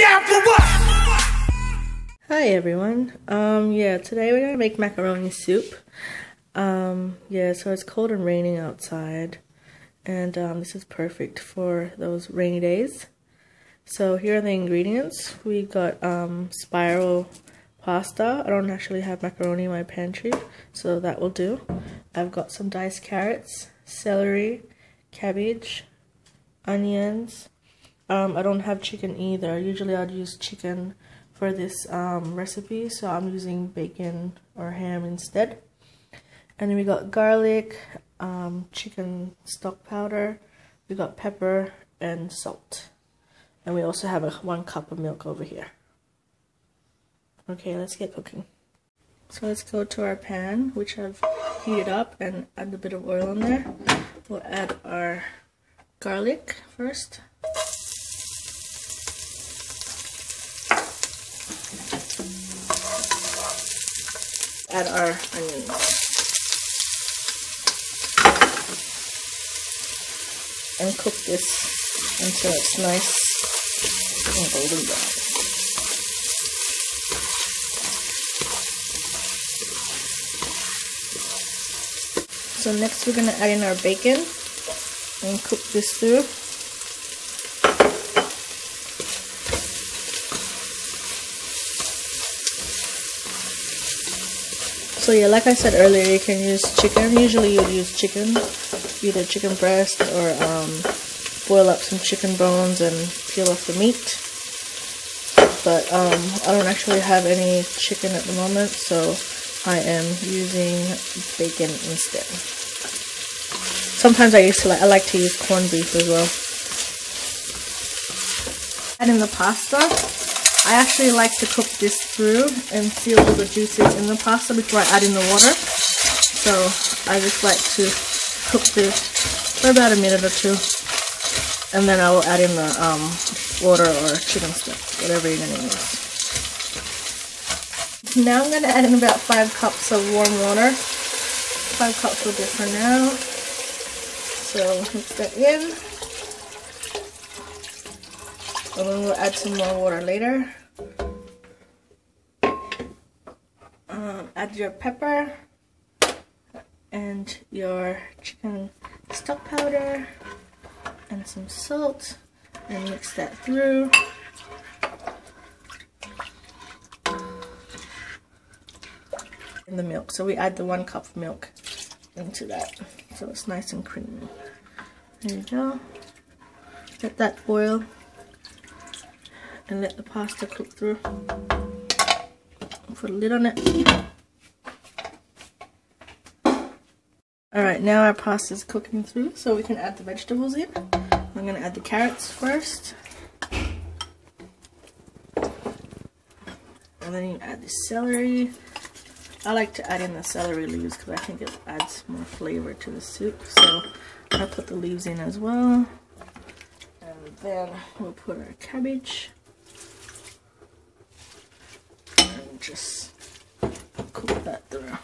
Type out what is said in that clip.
down for what? Hi everyone. Yeah, today we're gonna make macaroni soup. Yeah, so it's cold and raining outside, and this is perfect for those rainy days. So here are the ingredients. We got spiral pasta. I don't actually have macaroni in my pantry, so that will do. I've got some diced carrots, celery, cabbage, onions. I don't have chicken either. Usually I'd use chicken for this recipe, so I'm using bacon or ham instead. And then we got garlic, chicken stock powder, we got pepper and salt. And we also have 1 cup of milk over here. Okay, let's get cooking. So let's go to our pan, which I've heated up, and add a bit of oil in there. We'll add our garlic first. Add our onions. And cook this until it's nice and golden brown. So next we're going to add in our bacon and cook this through. So yeah, like I said earlier, you can use chicken. Usually you'd use chicken, either chicken breast or boil up some chicken bones and peel off the meat. But I don't actually have any chicken at the moment, so I am using bacon instead. Sometimes I like to use corned beef as well. Add in the pasta. I actually like to cook this through and seal all the juices in the pasta before I add in the water. So I just like to cook this for about a minute or two, and then I will add in the water or chicken stock, whatever you're going to use. Now I'm going to add in about 5 cups of warm water. 5 cups will do for now. So mix that in. And then we'll add some more water later. Add your pepper and your chicken stock powder and some salt, and mix that through. And the milk. So we add the 1 cup of milk into that, so it's nice and creamy. There you go. Let that boil and let the pasta cook through. Put a lid on it. Alright, now our pasta is cooking through, so we can add the vegetables in. I'm going to add the carrots first. And then you add the celery. I like to add in the celery leaves because I think it adds more flavor to the soup. So I'll put the leaves in as well. And then we'll put our cabbage. And just cook that through.